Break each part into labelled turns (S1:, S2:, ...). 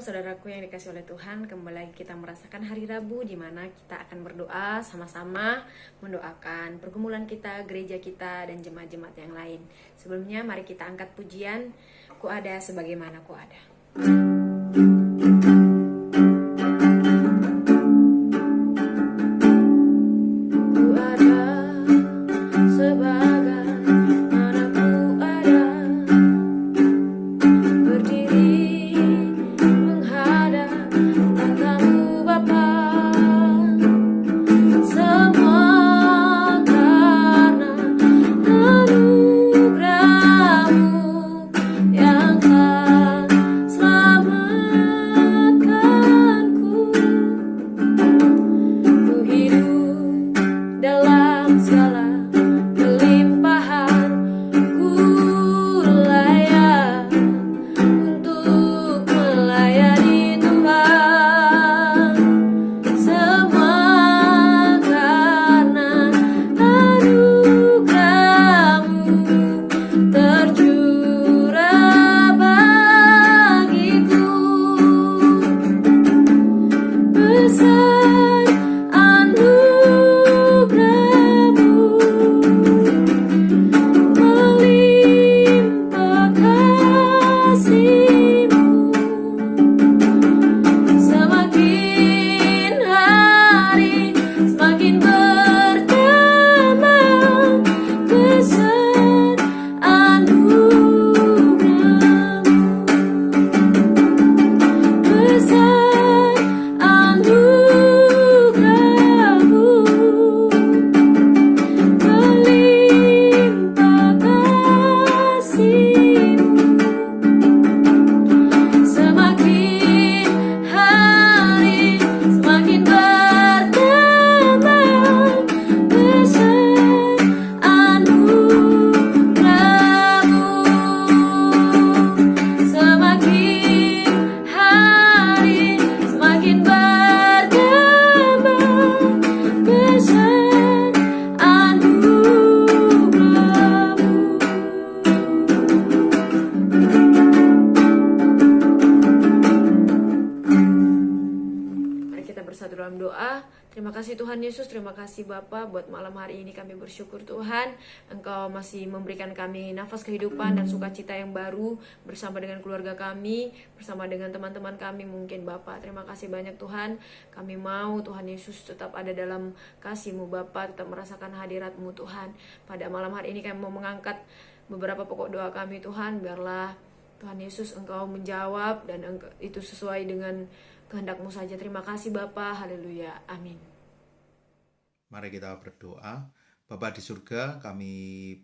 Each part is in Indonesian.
S1: saudaraku yang dikasih oleh Tuhan, kembali lagi kita merasakan hari Rabu di mana kita akan berdoa sama-sama mendoakan pergumulan kita, gereja kita, dan jemaat-jemaat yang lain. Sebelumnya mari kita angkat pujian, Ku ada sebagaimana Ku ada. Dalam doa, terima kasih Tuhan Yesus, terima kasih Bapa buat malam hari ini kami bersyukur Tuhan, Engkau masih memberikan kami nafas kehidupan dan sukacita yang baru bersama dengan keluarga kami, bersama dengan teman-teman kami mungkin Bapa. Terima kasih banyak Tuhan, kami mau Tuhan Yesus tetap ada dalam kasih-Mu Bapa, tetap merasakan hadirat-Mu Tuhan. Pada malam hari ini kami mau mengangkat beberapa pokok doa kami Tuhan, biarlah Tuhan Yesus Engkau menjawab dan itu sesuai dengan kehendak-Mu saja. Terima kasih Bapa, haleluya, amin.
S2: Mari kita berdoa. Bapa di surga, kami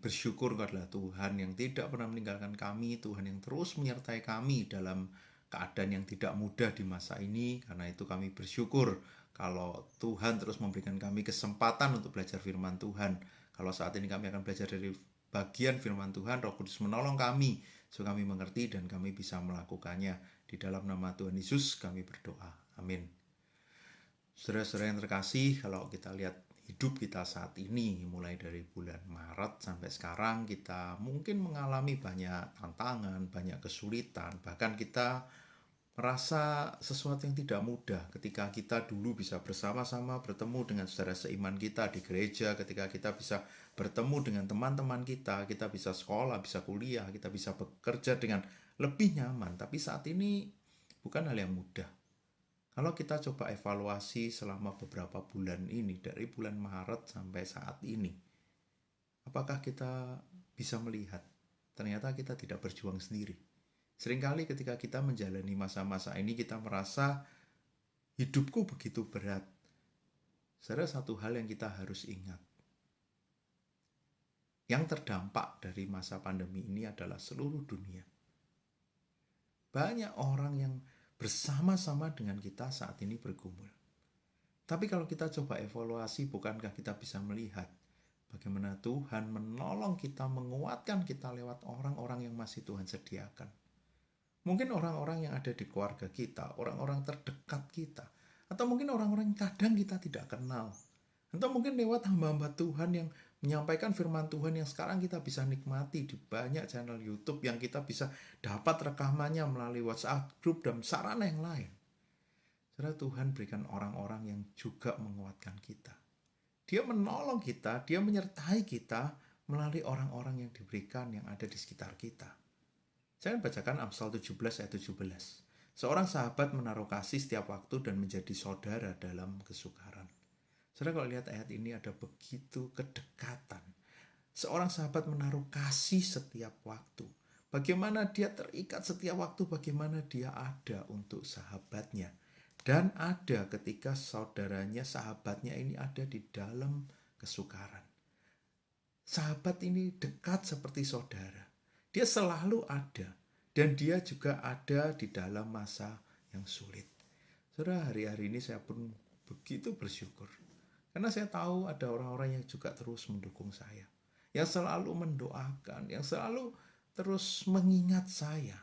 S2: bersyukur kepada Tuhan yang tidak pernah meninggalkan kami, Tuhan yang terus menyertai kami dalam keadaan yang tidak mudah di masa ini. Karena itu kami bersyukur kalau Tuhan terus memberikan kami kesempatan untuk belajar firman Tuhan. Kalau saat ini kami akan belajar dari bagian firman Tuhan, Roh Kudus menolong kami supaya kami mengerti dan kami bisa melakukannya. Di dalam nama Tuhan Yesus kami berdoa. Amin. Saudara-saudara yang terkasih, kalau kita lihat hidup kita saat ini, mulai dari bulan Maret sampai sekarang, kita mungkin mengalami banyak tantangan, banyak kesulitan. Bahkan kita merasa sesuatu yang tidak mudah ketika kita dulu bisa bersama-sama bertemu dengan saudara seiman kita di gereja, ketika kita bisa bertemu dengan teman-teman kita bisa sekolah, bisa kuliah, kita bisa bekerja dengan lebih nyaman. Tapi saat ini bukan hal yang mudah. Kalau kita coba evaluasi selama beberapa bulan ini, dari bulan Maret sampai saat ini, apakah kita bisa melihat ternyata kita tidak berjuang sendiri? Seringkali ketika kita menjalani masa-masa ini, kita merasa hidupku begitu berat. Saudara, satu hal yang kita harus ingat. Yang terdampak dari masa pandemi ini adalah seluruh dunia. Banyak orang yang bersama-sama dengan kita saat ini bergumul. Tapi kalau kita coba evaluasi, bukankah kita bisa melihat bagaimana Tuhan menolong kita, menguatkan kita lewat orang-orang yang masih Tuhan sediakan. Mungkin orang-orang yang ada di keluarga kita, orang-orang terdekat kita, atau mungkin orang-orang yang kadang kita tidak kenal. Atau mungkin lewat hamba-hamba Tuhan yang menyampaikan firman Tuhan yang sekarang kita bisa nikmati di banyak channel YouTube, yang kita bisa dapat rekamannya melalui WhatsApp group dan sarana yang lain. Saudara, Tuhan berikan orang-orang yang juga menguatkan kita. Dia menolong kita, dia menyertai kita melalui orang-orang yang diberikan yang ada di sekitar kita. Saya bacakan Amsal 17 ayat 17. Seorang sahabat menaruh kasih setiap waktu dan menjadi saudara dalam kesukaran. Saudara, kalau lihat ayat ini ada begitu kedekatan. Seorang sahabat menaruh kasih setiap waktu. Bagaimana dia terikat setiap waktu, bagaimana dia ada untuk sahabatnya. Dan ada ketika saudaranya, sahabatnya ini ada di dalam kesukaran. Sahabat ini dekat seperti saudara. Dia selalu ada. Dan dia juga ada di dalam masa yang sulit. Saudara, hari-hari ini saya pun begitu bersyukur. Karena saya tahu ada orang-orang yang juga terus mendukung saya. Yang selalu mendoakan, yang selalu terus mengingat saya.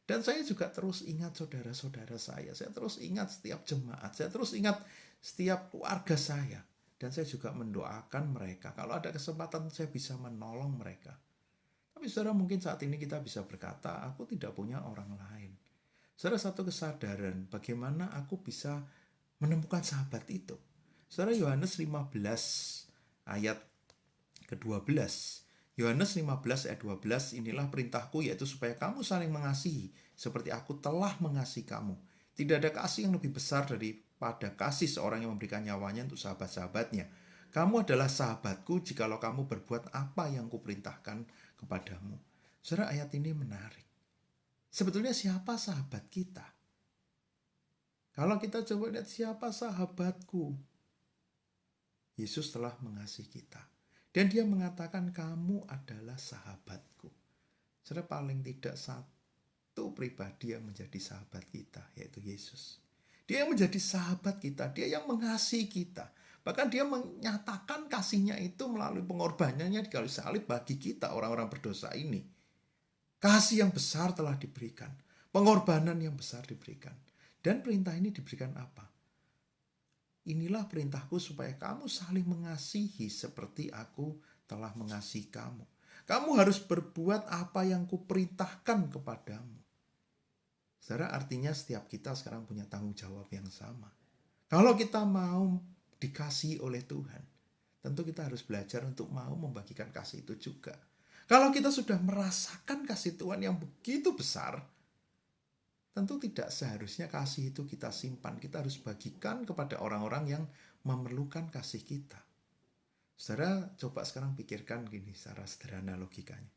S2: Dan saya juga terus ingat saudara-saudara saya. Saya terus ingat setiap jemaat. Saya terus ingat setiap keluarga saya. Dan saya juga mendoakan mereka. Kalau ada kesempatan saya bisa menolong mereka. Tapi saudara, mungkin saat ini kita bisa berkata, aku tidak punya orang lain. Saudara, satu kesadaran bagaimana aku bisa menemukan sahabat itu. Saudara, Yohanes 15 ayat ke-12. Yohanes 15 ayat 12, inilah perintahku, yaitu supaya kamu saling mengasihi seperti aku telah mengasihi kamu. Tidak ada kasih yang lebih besar daripada kasih seorang yang memberikan nyawanya untuk sahabat-sahabatnya. Kamu adalah sahabatku jikalau kamu berbuat apa yang kuperintahkan kepadamu. Saudara, ayat ini menarik. Sebetulnya siapa sahabat kita? Kalau kita coba lihat siapa sahabatku, Yesus telah mengasihi kita. Dan dia mengatakan kamu adalah sahabatku. Saudara, paling tidak satu pribadi yang menjadi sahabat kita, yaitu Yesus. Dia yang menjadi sahabat kita, dia yang mengasihi kita. Bahkan dia menyatakan kasihnya itu melalui pengorbanannya di kayu salib bagi kita, orang-orang berdosa ini. Kasih yang besar telah diberikan. Pengorbanan yang besar diberikan. Dan perintah ini diberikan apa? Inilah perintahku supaya kamu saling mengasihi seperti aku telah mengasihi kamu. Kamu harus berbuat apa yang kuperintahkan kepadamu. Saudara, artinya setiap kita sekarang punya tanggung jawab yang sama. Kalau kita mau dikasihi oleh Tuhan, tentu kita harus belajar untuk mau membagikan kasih itu juga. Kalau kita sudah merasakan kasih Tuhan yang begitu besar, tentu tidak seharusnya kasih itu kita simpan. Kita harus bagikan kepada orang-orang yang memerlukan kasih kita. Saudara, coba sekarang pikirkan gini secara sederhana logikanya.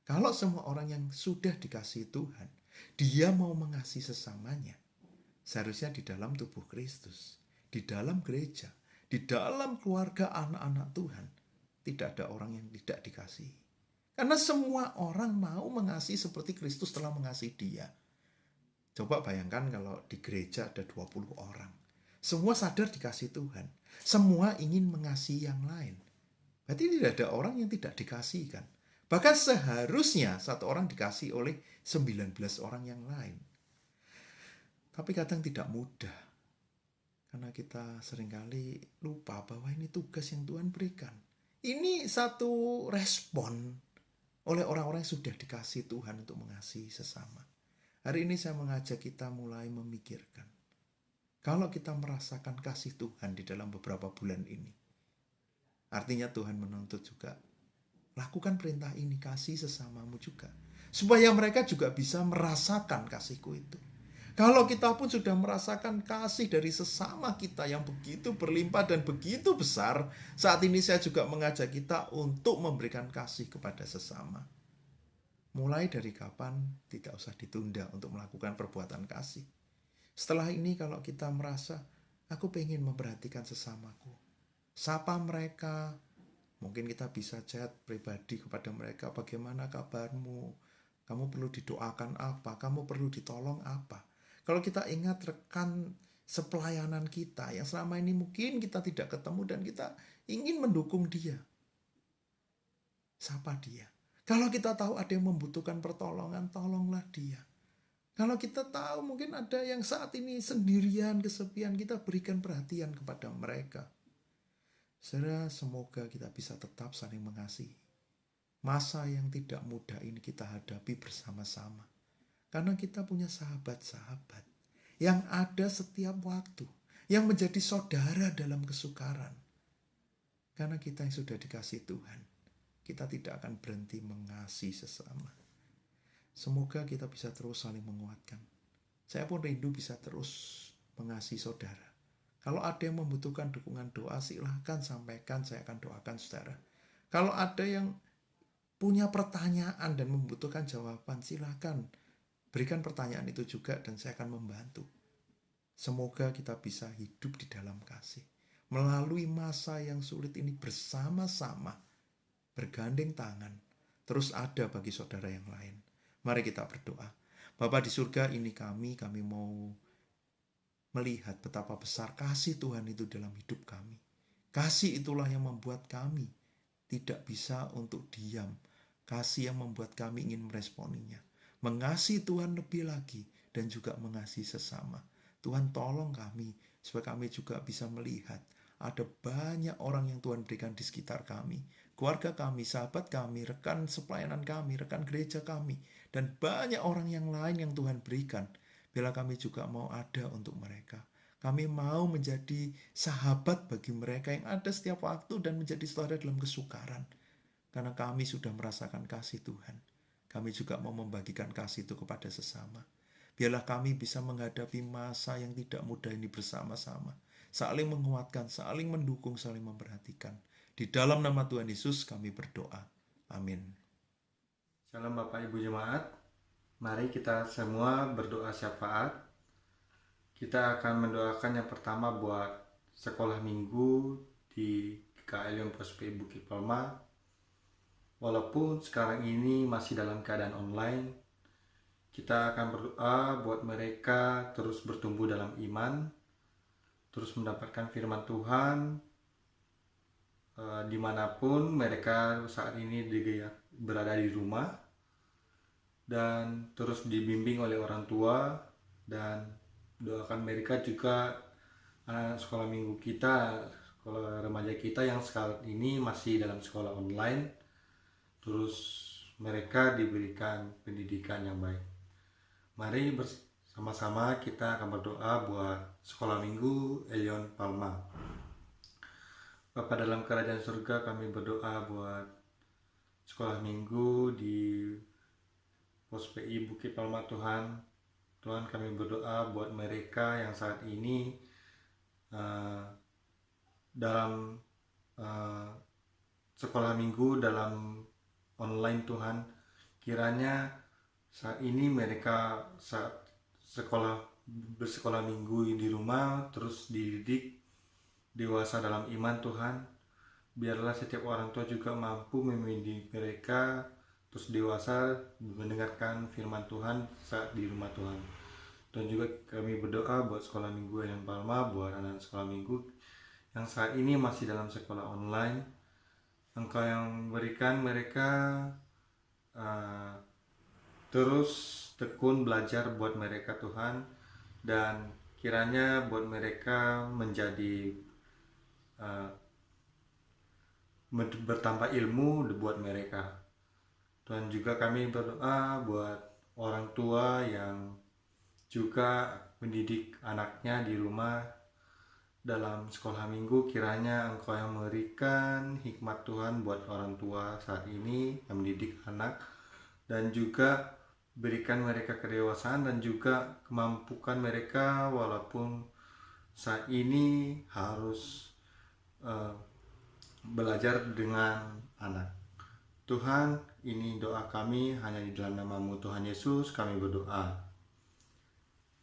S2: Kalau semua orang yang sudah dikasihi Tuhan, dia mau mengasihi sesamanya, seharusnya di dalam tubuh Kristus, di dalam gereja, di dalam keluarga anak-anak Tuhan, tidak ada orang yang tidak dikasihi. Karena semua orang mau mengasihi seperti Kristus telah mengasihi dia. Coba bayangkan kalau di gereja ada 20 orang. Semua sadar dikasihi Tuhan. Semua ingin mengasihi yang lain. Berarti tidak ada orang yang tidak dikasihi kan? Bahkan seharusnya satu orang dikasihi oleh 19 orang yang lain. Tapi kadang tidak mudah. Karena kita seringkali lupa bahwa ini tugas yang Tuhan berikan. Ini satu respon oleh orang-orang yang sudah dikasihi Tuhan untuk mengasihi sesama. Hari ini saya mengajak kita mulai memikirkan. Kalau kita merasakan kasih Tuhan di dalam beberapa bulan ini, artinya Tuhan menuntut juga, lakukan perintah ini, kasih sesamamu juga. Supaya mereka juga bisa merasakan kasihku itu. Kalau kita pun sudah merasakan kasih dari sesama kita yang begitu berlimpah dan begitu besar, saat ini saya juga mengajak kita untuk memberikan kasih kepada sesama. Mulai dari kapan tidak usah ditunda untuk melakukan perbuatan kasih. Setelah ini kalau kita merasa, aku pengen memperhatikan sesamaku, sapa mereka. Mungkin kita bisa chat pribadi kepada mereka, bagaimana kabarmu? Kamu perlu didoakan apa? Kamu perlu ditolong apa? Kalau kita ingat rekan sepelayanan kita yang selama ini mungkin kita tidak ketemu dan kita ingin mendukung dia, sapa dia. Kalau kita tahu ada yang membutuhkan pertolongan, tolonglah dia. Kalau kita tahu mungkin ada yang saat ini sendirian, kesepian, kita berikan perhatian kepada mereka. Saudara, semoga kita bisa tetap saling mengasihi. Masa yang tidak mudah ini kita hadapi bersama-sama. Karena kita punya sahabat-sahabat yang ada setiap waktu, yang menjadi saudara dalam kesukaran. Karena kita yang sudah dikasih Tuhan, kita tidak akan berhenti mengasihi sesama. Semoga kita bisa terus saling menguatkan. Saya pun rindu bisa terus mengasihi saudara. Kalau ada yang membutuhkan dukungan doa, silahkan sampaikan, saya akan doakan saudara. Kalau ada yang punya pertanyaan dan membutuhkan jawaban, silahkan berikan pertanyaan itu juga dan saya akan membantu. Semoga kita bisa hidup di dalam kasih. Melalui masa yang sulit ini bersama-sama, bergandeng tangan, terus ada bagi saudara yang lain. Mari kita berdoa. Bapa di surga, ini kami mau melihat betapa besar kasih Tuhan itu dalam hidup kami. Kasih itulah yang membuat kami tidak bisa untuk diam. Kasih yang membuat kami ingin meresponinya. Mengasihi Tuhan lebih lagi dan juga mengasihi sesama. Tuhan tolong kami supaya kami juga bisa melihat ada banyak orang yang Tuhan berikan di sekitar kami. Keluarga kami, sahabat kami, rekan sepelayanan kami, rekan gereja kami. Dan banyak orang yang lain yang Tuhan berikan. Bila kami juga mau ada untuk mereka. Kami mau menjadi sahabat bagi mereka yang ada setiap waktu dan menjadi saudara dalam kesukaran. Karena kami sudah merasakan kasih Tuhan. Kami juga mau membagikan kasih itu kepada sesama. Biarlah kami bisa menghadapi masa yang tidak mudah ini bersama-sama. Saling menguatkan, saling mendukung, saling memperhatikan. Di dalam nama Tuhan Yesus kami berdoa. Amin.
S3: Shalom Bapak Ibu Jemaat. Mari kita semua berdoa syafaat. Kita akan mendoakan yang pertama buat sekolah minggu di GKI Lyon Pospe Bukit Palma. Walaupun sekarang ini masih dalam keadaan online, kita akan berdoa buat mereka terus bertumbuh dalam iman, terus mendapatkan firman Tuhan dimanapun mereka saat ini berada di rumah, dan terus dibimbing oleh orang tua, dan doakan mereka juga anak sekolah minggu kita, sekolah remaja kita yang saat ini masih dalam sekolah online, terus mereka diberikan pendidikan yang baik. Mari bersama-sama kita akan berdoa buat sekolah minggu Lyon Palma. Bapa dalam kerajaan surga, kami berdoa buat sekolah minggu di Pos PI Bukit Palma Tuhan. Tuhan, kami berdoa buat mereka yang saat ini dalam sekolah minggu dalam online Tuhan. Kiranya saat ini mereka saat bersekolah minggu di rumah terus dididik dewasa dalam iman Tuhan. Biarlah setiap orang tua juga mampu mendidik mereka terus dewasa mendengarkan firman Tuhan saat di rumah Tuhan. Dan juga kami berdoa buat sekolah minggu yang Palma, buat anak sekolah minggu yang saat ini masih dalam sekolah online. Engkau yang berikan mereka terus tekun belajar buat mereka Tuhan, dan kiranya buat mereka menjadi bertambah ilmu buat mereka. Tuhan, juga kami berdoa buat orang tua yang juga mendidik anaknya di rumah dalam sekolah minggu. Kiranya Engkau yang memberikan hikmat Tuhan buat orang tua saat ini yang mendidik anak, dan juga berikan mereka kedewasaan dan juga kemampuan mereka walaupun saat ini harus belajar dengan anak. Tuhan, ini doa kami hanya di dalam nama-Mu Tuhan Yesus kami berdoa.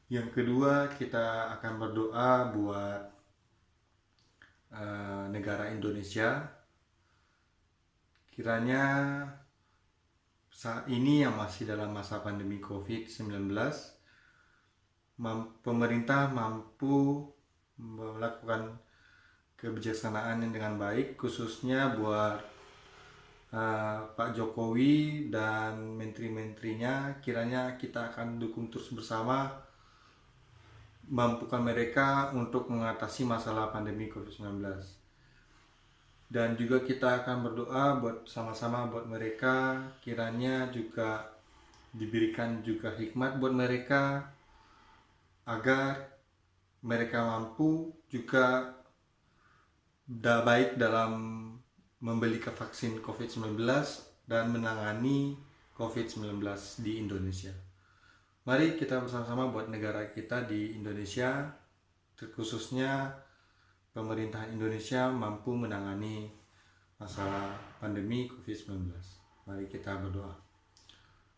S3: Yang kedua, kita akan berdoa buat negara Indonesia. Kiranya saat ini yang masih dalam masa pandemi COVID-19, pemerintah mampu melakukan kebijaksanaan yang dengan baik, khususnya buat Pak Jokowi dan menteri-menterinya. Kiranya kita akan dukung terus bersama, mampukan mereka untuk mengatasi masalah pandemi COVID-19. Dan juga kita akan berdoa buat sama-sama buat mereka, kiranya juga diberikan juga hikmat buat mereka agar mereka mampu juga baik dalam membeli ke vaksin COVID-19 dan menangani COVID-19 di Indonesia. Mari kita bersama-sama buat negara kita di Indonesia, terkhususnya pemerintahan Indonesia mampu menangani masalah pandemi COVID-19. Mari kita berdoa.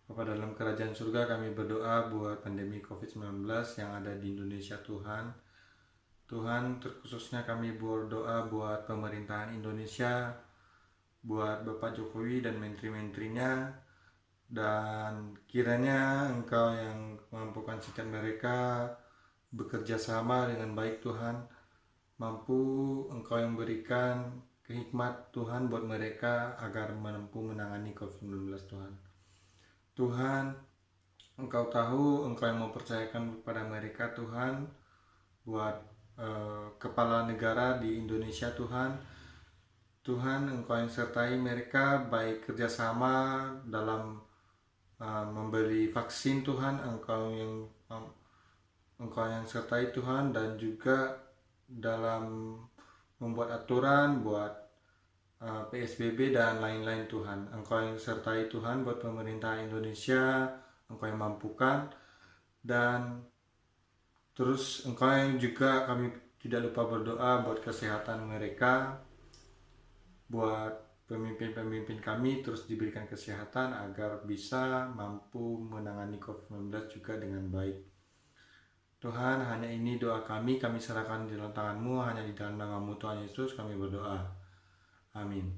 S3: Bapa dalam kerajaan surga, kami berdoa buat pandemi COVID-19 yang ada di Indonesia Tuhan. Tuhan, terkhususnya kami berdoa buat pemerintahan Indonesia, buat Bapak Jokowi dan menteri-menterinya, dan kiranya Engkau yang mampukan setiap mereka bekerja sama dengan baik Tuhan, mampu Engkau yang berikan hikmat Tuhan buat mereka agar mampu menangani COVID-19 Tuhan. Tuhan, Engkau tahu, Engkau yang mempercayakan kepada mereka Tuhan buat kepala negara di Indonesia Tuhan. Tuhan, Engkau yang sertai mereka baik kerjasama dalam membeli vaksin Tuhan, Engkau yang sertai Tuhan, dan juga dalam membuat aturan buat PSBB dan lain-lain Tuhan. Engkau yang sertai Tuhan buat pemerintah Indonesia, Engkau yang mampukan, dan terus Engkau yang juga kami tidak lupa berdoa buat kesehatan mereka, buat pemimpin-pemimpin kami terus diberikan kesehatan agar bisa mampu menangani COVID-19 juga dengan baik. Tuhan, hanya ini doa kami serahkan di dalam tangan-Mu, hanya di dalam nama-Mu Tuhan Yesus kami berdoa. Amin.